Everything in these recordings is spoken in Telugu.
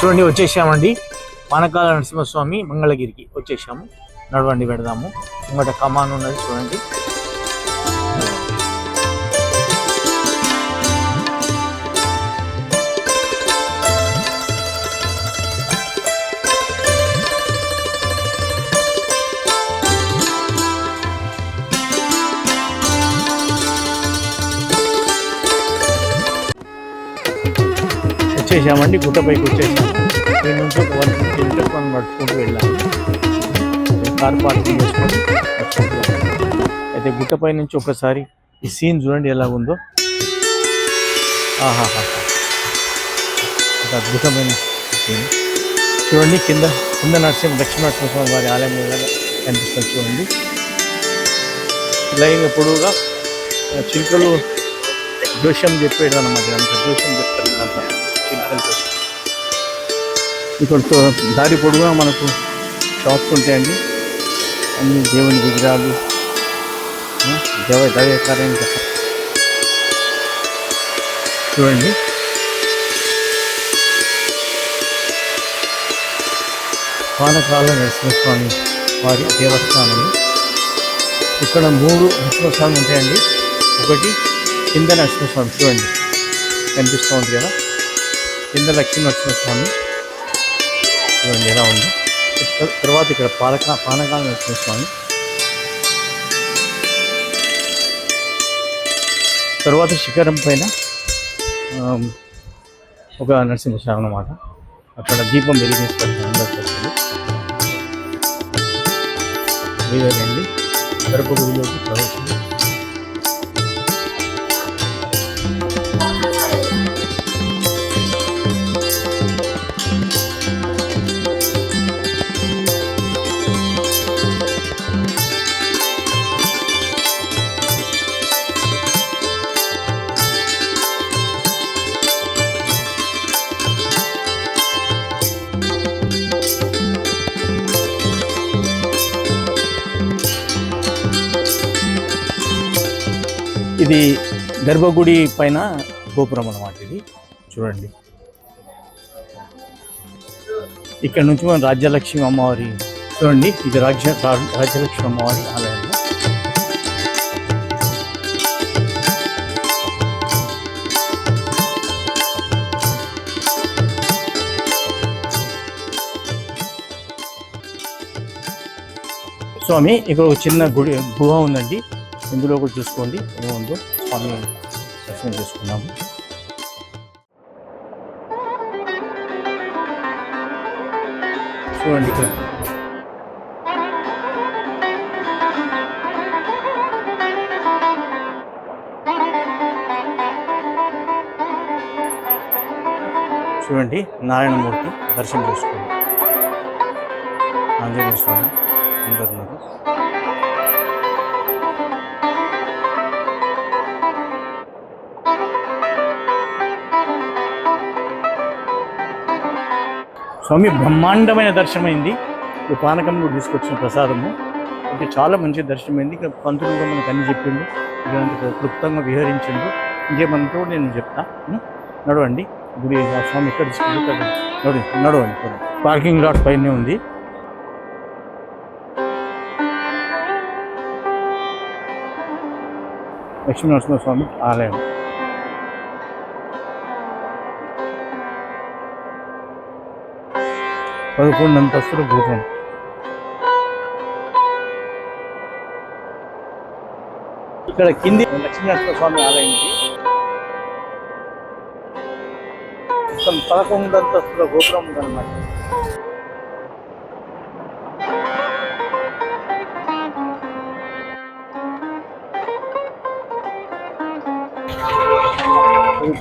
చూడండి వచ్చేసామండి. పానకాల నరసింహస్వామి మంగళగిరికి వచ్చేసాము. నడవండి పెడదాము. ఇంకట కమాన్ ఉన్నది చూడండి. వచ్చేసామండి, గుట్టపైకి వచ్చేసాము. ఇక్కడ నుంచి ఒక 150 మీటర్స్ మనం నడుచుకుంటూ వెళ్ళాము. కార్ పార్కింగ్ చేసుకొని నడుచుకుంటూ వెళ్ళాము. అయితే గుట్టపై నుంచి ఒకసారి ఈ సీన్ చూడండి ఎలా ఉందో. ఆహాహా, అద్భుతమైన సీన్ చూడండి. కింద లక్ష్మీనరసింహస్వామి వారి ఆలయం కనిపిస్తుంది చూడండి. లైన్ పొడవుగా చిలుకలు జోష్యం చెప్పేది అన్నమాట. అంత జోష్యం చెప్తారు అంత చిలుకలతో. ఇక్కడ దారి పొడుగుగా మనకు షాప్స్ ఉంటాయండి. అన్ని దేవుని విగ్రహాలు, దైవకార్యం చూడండి. పానకాల నరసింహస్వామి వారి దేవస్థానం. ఇక్కడ 3 నరసింహస్వామి ఉంటాయండి. ఒకటి కింద నరసింహస్వామి చూడండి, కనిపిస్తూ ఉంది కదా. కింద లక్ష్మీ నరసింహస్వామి చూడండి ఎలా ఉంది. తర్వాత ఇక్కడ పానకాల నరసింహస్వామి. తర్వాత శిఖరం పైన ఒక నరసింహస్వామి అన్నమాట. అక్కడ దీపం వెలిగిస్తారు అందరికీ. లేదండి గర్భగుడిలోకి ప్రవేశం. ఇది గర్భగుడి పైన గోపురం అన్నమాట. ఇది చూడండి. ఇక్కడ నుంచి మనం రాజ్యలక్ష్మి అమ్మవారి చూడండి. ఇది రాజ్యలక్ష్మి అమ్మవారి ఆలయం. స్వామి ఇక్కడ ఒక చిన్న గుడి గుహ ఉందండి. ఇందులో కూడా చూసుకోండి ఏముందో. స్వామి దర్శనం చేసుకున్నాము. చూడండి ఇక్కడ చూడండి నారాయణమూర్తి దర్శనం చేసుకోండి. ఆంజనేయ స్వామి అందరు ఉన్నారు. స్వామి బ్రహ్మాండమైన దర్శనమైంది. ఈ పానకం కూడా తీసుకొచ్చిన ప్రసాదము అంటే చాలా మంచి దర్శనమైంది. ఇక్కడ పంతులు కూడా మనకు అన్ని చెప్పిండు, ఇలాంటి క్లుప్తంగా విహరించిండు. ఇంకేమంటూ నేను చెప్తా. నడవండి గుడి. స్వామి ఎక్కడ తీసుకుంటారు నడవండి. పార్కింగ్ లాట్ పైనే ఉంది. లక్ష్మీనరసింహస్వామి ఆలయం. పదకొండు అంతస్తుల గోపురం. ఇక్కడ కింది లక్ష్మీనరసింహస్వామి ఆలయం ఉంది. 11 అంతస్తుల గోపురం ఉందన్నమాట.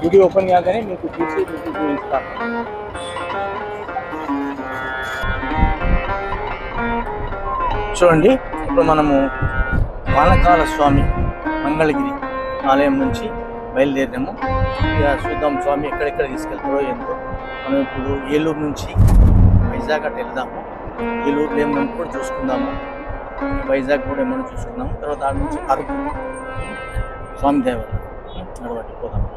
గుడి ఓపెన్ కాగానే మీకు తీసి చూపిస్తాను. చూడండి ఇప్పుడు మనము పానకాల స్వామి మంగళగిరి ఆలయం నుంచి బయలుదేరినాము. ఇక చూద్దాం స్వామి ఎక్కడెక్కడ తీసుకెళ్తారో ఏంటో. మనం ఇప్పుడు ఏలూరు నుంచి వైజాగ్ అటు వెళ్దాము. ఏలూరులో ఏమన్నా కూడా చూసుకుందాము. వైజాగ్ కూడా ఏమన్నా చూసుకుందాము. తర్వాత ఆడ నుంచి అరకు స్వామి దేవాలయం నడవటి పోదాము.